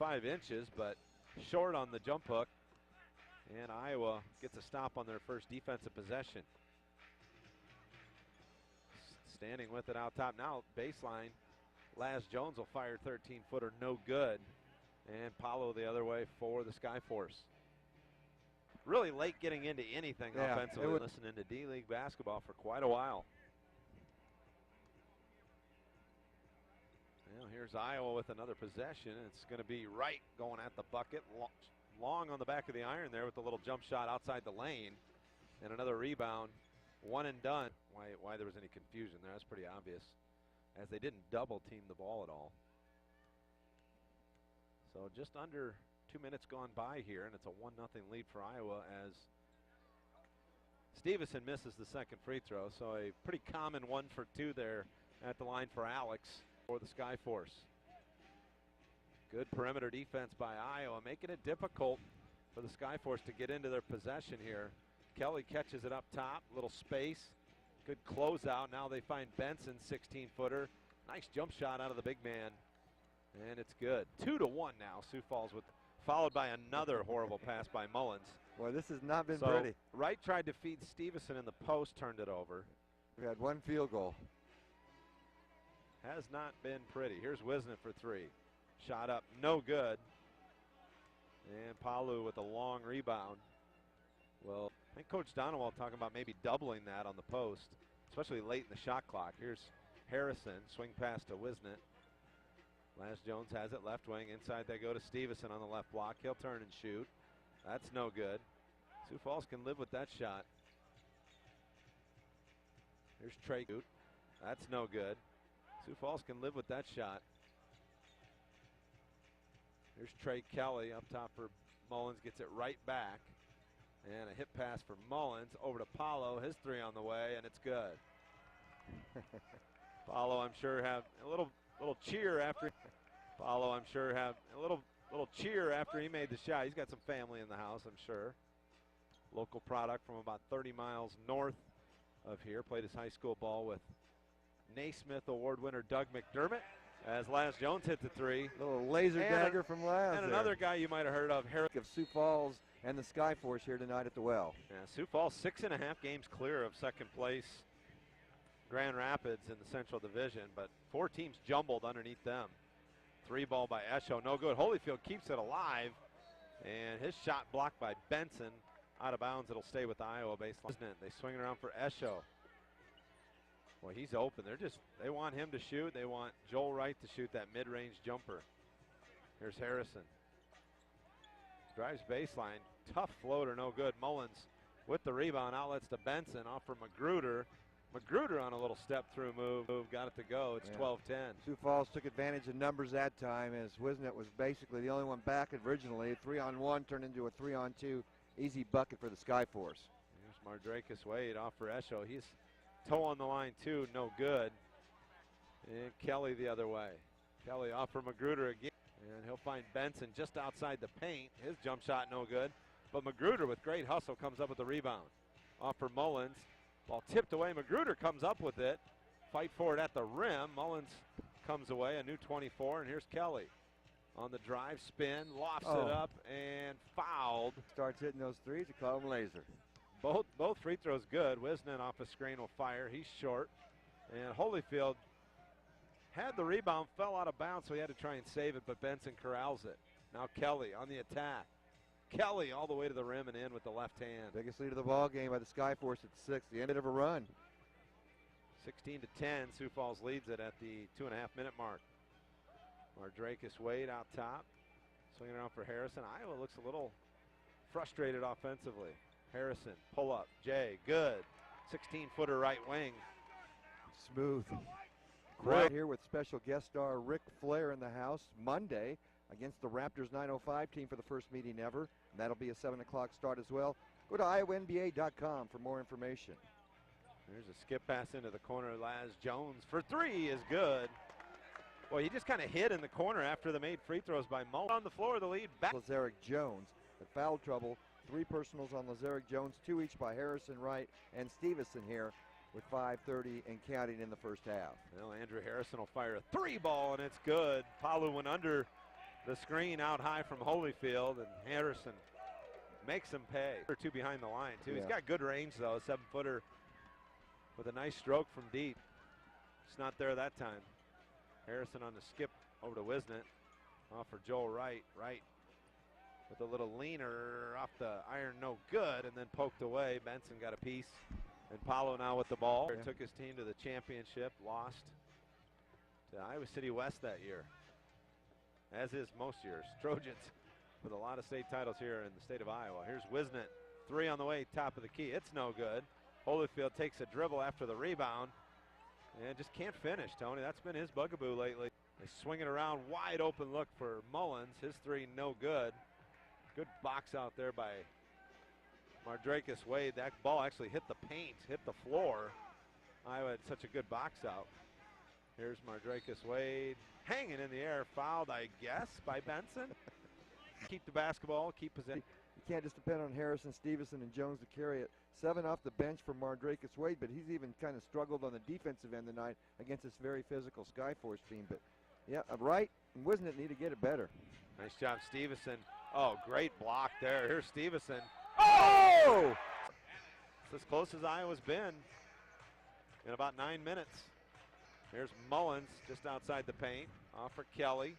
5 inches, but short on the jump hook. And Iowa gets a stop on their first defensive possession. Standing with it out top now, baseline. Laz Jones will fire 13-footer, no good. And Paulo the other way for the Skyforce. Really late getting into anything offensively. Listening to D-League basketball for quite a while. Well, here's Iowa with another possession. It's going to be Wright going at the bucket. Long on the back of the iron there with a little jump shot outside the lane. And another rebound. One and done. Why there was any confusion there, that's pretty obvious, as they didn't double team the ball at all. So just under 2 minutes gone by here, and it's a 1-0 lead for Iowa as Stevenson misses the second free throw. So a pretty common 1 for 2 there at the line for Alex for the Skyforce. Good perimeter defense by Iowa, making it difficult for the Skyforce to get into their possession here. Kelly catches it up top, little space, good closeout. Now they find Benson, 16-footer. Nice jump shot out of the big man, and it's good. 2-1 now. Sioux Falls with, followed by another horrible pass by Mullens. Well, this has not been pretty. Wright tried to feed Stevenson in the post, turned it over. We had 1 field goal. Has not been pretty. Here's Wisnett for 3. Shot up, no good. And Palu with a long rebound. Well, I think Coach Donowald talking about maybe doubling that on the post, especially late in the shot clock. Here's Harrison, swing pass to Wisnett. Laz Jones has it left wing. Inside they go to Stevenson on the left block. He'll turn and shoot. That's no good. Sioux Falls can live with that shot. Here's Trey Goot. That's no good. Sioux Falls can live with that shot. Here's Trey Kelly up top for Mullens, gets it right back. And a hit pass for Mullens over to Paulo. His 3 on the way, and it's good. Paulo, I'm sure, have a little cheer after. Paulo, I'm sure, have a little cheer after he made the shot. He's got some family in the house, I'm sure. Local product from about 30 miles north of here. Played his high school ball with Naismith Award winner Doug McDermott. As Laz Jones hit the 3. Little laser dagger from Laz. And another guy you might have heard of, Harris of Sioux Falls and the Skyforce here tonight at the Well. Yeah, Sioux Falls 6.5 games clear of second place Grand Rapids in the Central Division, but 4 teams jumbled underneath them. 3 ball by Esho, no good. Holyfield keeps it alive, and his shot blocked by Benson. Out of bounds, it'll stay with the Iowa baseline. They swing it around for Esho. Boy, he's open. They want him to shoot. They want Joel Wright to shoot that mid-range jumper. Here's Harrison. Drives baseline. Tough floater, no good. Mullens with the rebound. Outlets to Benson. Off for Magruder. Magruder on a little step-through move. Got it to go. It's 12-10. Sioux Falls took advantage of numbers that time as Wisnett was basically the only one back originally. 3-on-1 turned into a 3-on-2. Easy bucket for the Skyforce. Here's Mardrakis Wade off for Esho. He's toe on the line too, no good. And Kelly the other way. Kelly off for Magruder again. And he'll find Benson just outside the paint. His jump shot no good. But Magruder with great hustle comes up with the rebound. Off for Mullens. Ball tipped away. Magruder comes up with it. Fight for it at the rim. Mullens comes away. A new 24. And here's Kelly. On the drive, spin, lofts it up, and fouled. Starts hitting those 3s. You call them laser. Both free throws good. Wisnett off a screen will fire. He's short. And Holyfield had the rebound, fell out of bounds, so he had to try and save it, but Benson corrals it. Now Kelly on the attack. Kelly all the way to the rim and in with the left hand. Biggest lead of the ball game by the Skyforce at 6. The end of a run. 16-10. Sioux Falls leads it at the 2.5-minute mark. Mardrakis Wade out top. Swinging around for Harrison. Iowa looks a little frustrated offensively. Harrison, pull up. Jay, good. 16-footer right wing. Smooth. Right here with special guest star Ric Flair in the house Monday against the Raptors 905 team for the first meeting ever. And that'll be a 7 o'clock start as well. Go to IowaNBA.com for more information. There's a skip pass into the corner. Laz Jones for 3 is good. Well, he just kind of hid in the corner after the made free throws by Mullens. On the floor, the lead back. Lazarick Jones at foul trouble. 3 personals on Lazarick Jones, 2 each by Harrison Wright and Stevenson here with 5:30 and counting in the first half. Well, Andrew Harrison will fire a 3 ball, and it's good. Palu went under The screen out high from Holyfield, and Harrison makes him pay. Or two behind the line, too. Yeah. He's got good range, though. 7-footer with a nice stroke from deep. It's not there that time. Harrison on the skip over to Wisnett. Off for Joel Wright. Wright with a little leaner off the iron, no good, and then poked away. Benson got a piece. And Paulo now with the ball. Yeah. Took his team to the championship, lost to Iowa City West that year. As is most years. Trojans with a lot of state titles here in the state of Iowa. Here's Wisnett, three on the way, top of the key. It's no good. Holyfield takes a dribble after the rebound and just can't finish, Tony. That's been his bugaboo lately. They swing it around, wide open look for Mullens. His three no good. Good box out there by Mardrakus Wade. That ball actually hit the paint, hit the floor. Iowa had such a good box out. Here's Mardrakus Wade hanging in the air, fouled, I guess, by Benson. Keep the basketball, keep possession. You can't just depend on Harrison, Stevenson, and Jones to carry it. 7 off the bench for Mardrakus Wade, but he's even kind of struggled on the defensive end tonight against this very physical Skyforce team. But yeah, Wright and Wisnett need to get it better. Nice job, Stevenson. Oh, great block there. Here's Stevenson. Oh! It's as close as Iowa's been in about 9 minutes. Here's Mullens just outside the paint. Off for Kelly.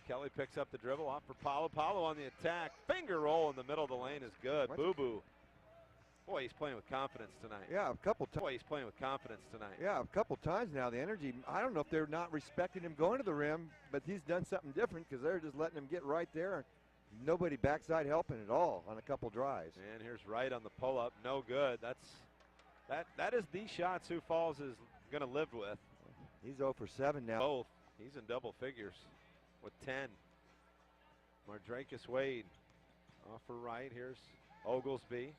Kelly picks up the dribble. Off for Paulo. Paulo on the attack. Finger roll in the middle of the lane is good. Boo-boo. Boy, he's playing with confidence tonight. Yeah, a couple times. Boy, he's playing with confidence tonight. Yeah, a couple times now. The energy, I don't know if they're not respecting him going to the rim, but he's done something different because they're just letting him get right there. Nobody backside helping at all on a couple drives. And here's Wright on the pull-up. No good. That is the shot Sioux Falls is going to live with. He's 0 for 7 now. Both. He's in double figures with 10. Mardrakus Wade off for Wright. Here's Oglesby.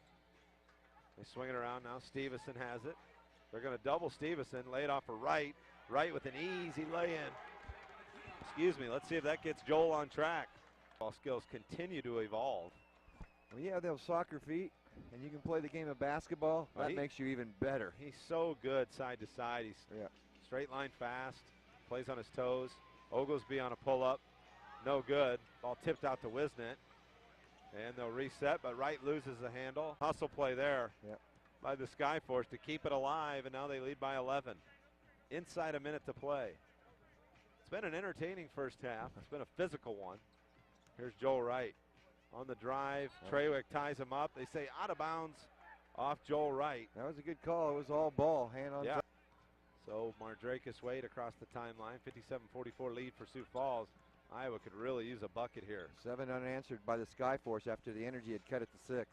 They swing it around now. Stevenson has it. They're going to double Stevenson. Lay it off for Wright. Wright with an easy lay-in. Excuse me. Let's see if that gets Joel on track. Ball skills continue to evolve. When you have those soccer feet and you can play the game of basketball, that makes you even better. He's so good side to side. He's straight line fast. Plays on his toes. Oglesby on a pull-up. No good. Ball tipped out to Wisnett. And they'll reset, but Wright loses the handle. Hustle play there by the Skyforce to keep it alive, and now they lead by 11. Inside a minute to play. It's been an entertaining first half. It's been a physical one. Here's Joel Wright on the drive. Trawick ties him up. They say out of bounds off Joel Wright. That was a good call. It was all ball, hand on top. So Mardrakus Wade across the timeline. 57-44 lead for Sioux Falls. Iowa could really use a bucket here. 7 unanswered by the Skyforce after the energy had cut it to 6.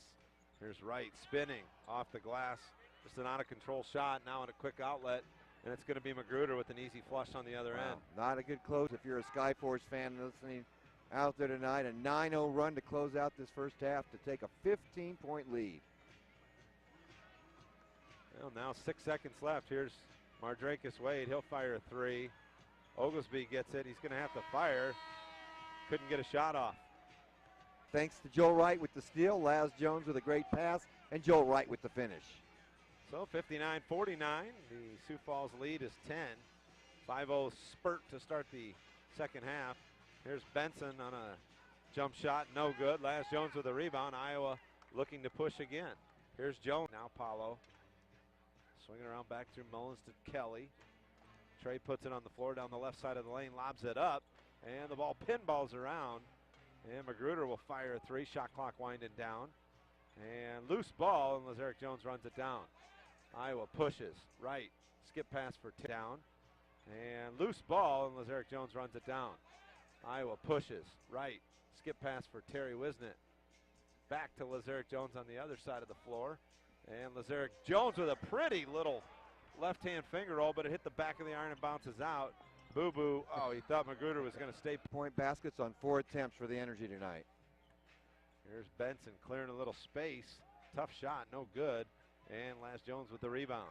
Here's Wright spinning off the glass. Just an out-of-control shot now on a quick outlet. And it's going to be Magruder with an easy flush on the other end. Not a good close if you're a Skyforce fan listening out there tonight. A 9-0 run to close out this first half to take a 15-point lead. Well, now 6 seconds left. Here's Mardrakus Wade. He'll fire a 3. Oglesby gets it. He's going to have to fire. Couldn't get a shot off. Thanks to Joel Wright with the steal, Laz Jones with a great pass, and Joel Wright with the finish. So 59-49. The Sioux Falls lead is 10. 5-0 spurt to start the second half. Here's Benson on a jump shot. No good. Laz Jones with a rebound. Iowa looking to push again. Here's Jones. Now Paulo. Swinging around back through Mullens to Kelly. Trey puts it on the floor down the left side of the lane, lobs it up, and the ball pinballs around. And Magruder will fire a 3. Shot clock winding down. And loose ball, and Lazarick Jones runs it down. Iowa pushes. Right. Skip pass for down. And loose ball, and Lazarick Jones runs it down. Iowa pushes. Right. Skip pass for Terry Wisnett. Back to Lazarick Jones on the other side of the floor. And Lazarick Jones with a pretty little left-hand finger roll, but it hit the back of the iron and bounces out. Boo-boo. Oh, he thought Magruder was going to stay. Point baskets on 4 attempts for the energy tonight. Here's Benson clearing a little space. Tough shot, no good. And Laz Jones with the rebound.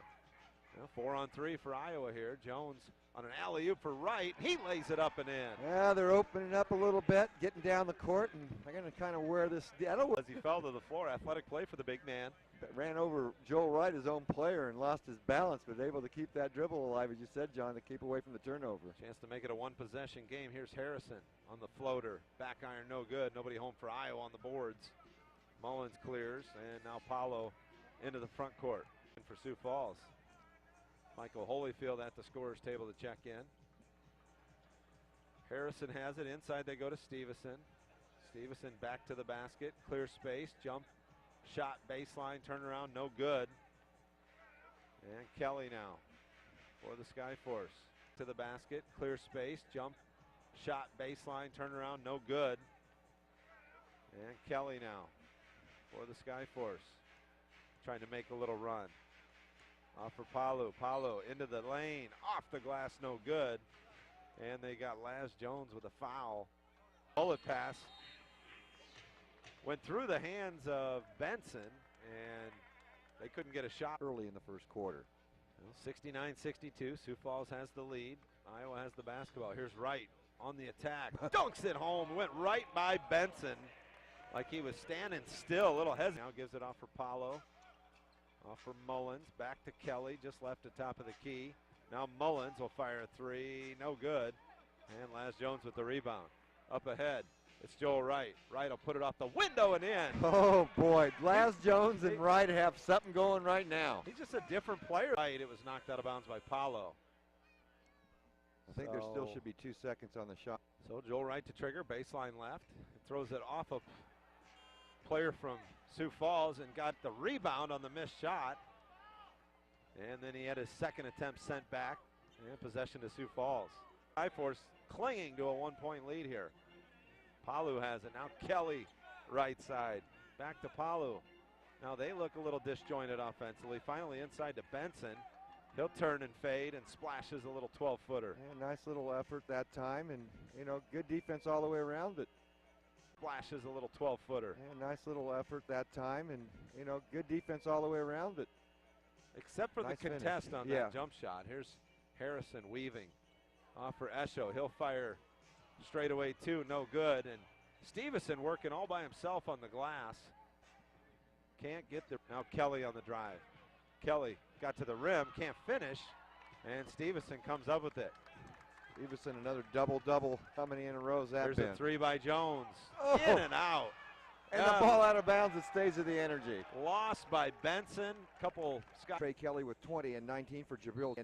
Well, 4 on 3 for Iowa here. Jones on an alley-oop for Wright. He lays it up and in. Yeah, they're opening up a little bit, getting down the court, and they're going to kind of wear this. As he fell to the floor, athletic play for the big man. ran over Joel Wright, his own player, and lost his balance, but able to keep that dribble alive, as you said, John, to keep away from the turnover. Chance to make it a one-possession game. Here's Harrison on the floater. Back iron, no good. Nobody home for Iowa on the boards. Mullens clears, and now Paulo into the front court. And for Sioux Falls, Michael Holyfield at the scorer's table to check in. Harrison has it. Inside they go to Stevenson. Stevenson back to the basket. Clear space. Jump shot baseline. Turnaround. No good. And Kelly now for the Skyforce. To the basket. Clear space. Jump shot baseline. Turnaround. No good. And Kelly now for the Skyforce. Trying to make a little run. Off for Palu. Palu into the lane. Off the glass. No good. And they got Laz Jones with a foul. Bullet pass went through the hands of Benson, and they couldn't get a shot early in the first quarter. Well, 69-62, Sioux Falls has the lead. Iowa has the basketball. Here's Wright on the attack. Dunks it home, went right by Benson like he was standing still, a little hesitant. Now gives it off for Paulo. Off for Mullens, back to Kelly, just left the top of the key. Now Mullens will fire a three, no good. And Laz Jones with the rebound. Up ahead, it's Joel Wright. Wright will put it off the window and in. Oh boy, Laz Jones and Wright have something going right now. He's just a different player. Right, it was knocked out of bounds by Paulo. I think there still should be 2 seconds on the shot. So Joel Wright to trigger, baseline left. Throws it off a player from Sioux Falls and got the rebound on the missed shot. And then he had his second attempt sent back, and possession to Sioux Falls. Skyforce clinging to a 1-point lead here. Palu has it. Now Kelly, right side. Back to Palu. Now they look a little disjointed offensively. Finally inside to Benson. He'll turn and fade and splashes a little 12-footer. Yeah, nice little effort that time, and good defense all the way around it. Splashes a little 12-footer. Yeah, nice little effort that time, and good defense all the way around it. Except for nice the contest finish. on that jump shot. Here's Harrison weaving. Off for Esho. He'll fire straight away two, no good. And Stevenson working all by himself on the glass. Can't get there. Now Kelly on the drive. Kelly got to the rim, can't finish. And Stevenson comes up with it. Stevenson, another double-double. How many in a row has that There's been? a three by Jones. Oh. In and out. And the ball out of bounds, it stays with the energy. Lost by Benson. Trey Kelly with 20 and 19 for Jabril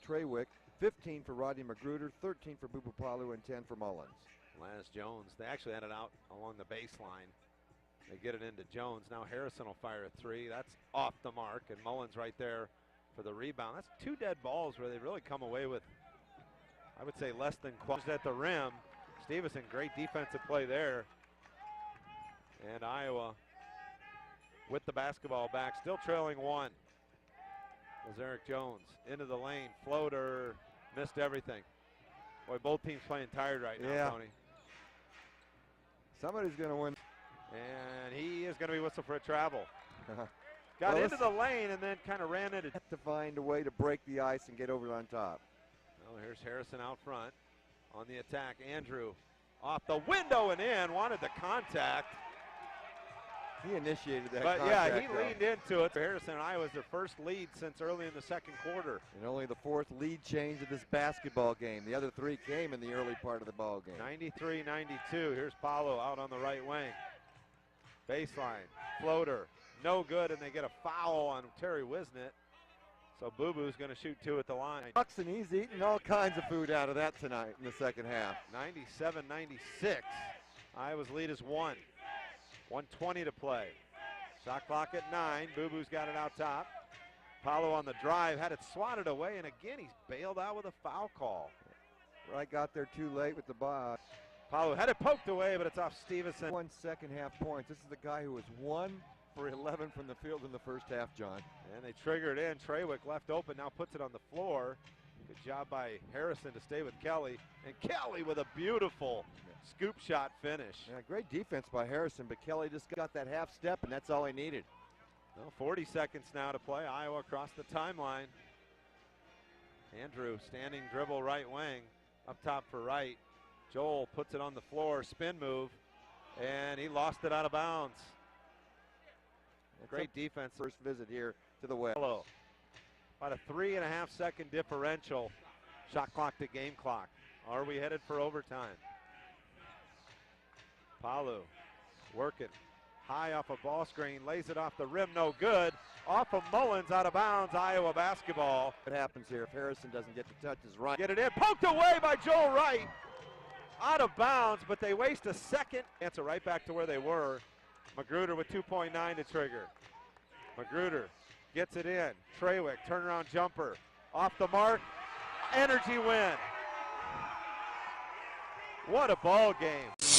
Treywick, 15 for Rodney Magruder, 13 for Bubu Palu, and 10 for Mullens. Laz Jones, they actually had it out along the baseline. They get it into Jones. Now Harrison will fire a three. That's off the mark, and Mullens right there for the rebound. That's two dead balls where they really come away with, I would say, less than quality at the rim. Stevenson, great defensive play there. And Iowa with the basketball back, still trailing one. Was Eric Jones into the lane, floater, missed everything. Boy, both teams playing tired right now, Tony. Somebody's going to win. And he is going to be whistled for a travel. Got into the lane and then kind of ran it. To find a way to break the ice and get over on top. Well, here's Harrison out front on the attack. Andrew off the window and in, wanted the contact. He initiated that but contact. Yeah, he leaned into it. Harrison and Iowa's their first lead since early in the second quarter. And only the fourth lead change of this basketball game. The other three came in the early part of the ball game. 93-92. Here's Paulo out on the right wing. Baseline, floater, no good, and they get a foul on Terry Wisnett. So Boo-Boo's going to shoot two at the line. And he's eating all kinds of food out of that tonight in the second half. 97-96. Iowa's lead is one. 1:20 to play. Shot clock at 9. Boo-Boo's got it out top. Paulo on the drive, had it swatted away, and again he's bailed out with a foul call. Wright got there too late with the ball. Paulo had it poked away, but it's off Stevenson. 1 second half points. This is the guy who was 1 for 11 from the field in the first half, John. And they trigger it in. Treywick left open, now puts it on the floor. Good job by Harrison to stay with Kelly. And Kelly with a beautiful scoop shot finish. Yeah, great defense by Harrison, but Kelly just got that half step, and that's all he needed. Well, 40 seconds now to play. Iowa across the timeline. Andrew standing dribble right wing. Up top for Wright. Joel puts it on the floor, spin move, and he lost it out of bounds. Great defense. First visit here to the West. About a 3.5-second differential. Shot clock to game clock. Are we headed for overtime? Palu working high off a ball screen, lays it off the rim, no good. Off of Mullens, out of bounds, Iowa basketball. What happens here if Harrison doesn't get to touch his right? Get it in, poked away by Joel Wright. Out of bounds, but they waste a second. Answer right back to where they were. Magruder with 2.9 to trigger. Magruder gets it in. Trawick, turnaround jumper. Off the mark, energy win. What a ball game.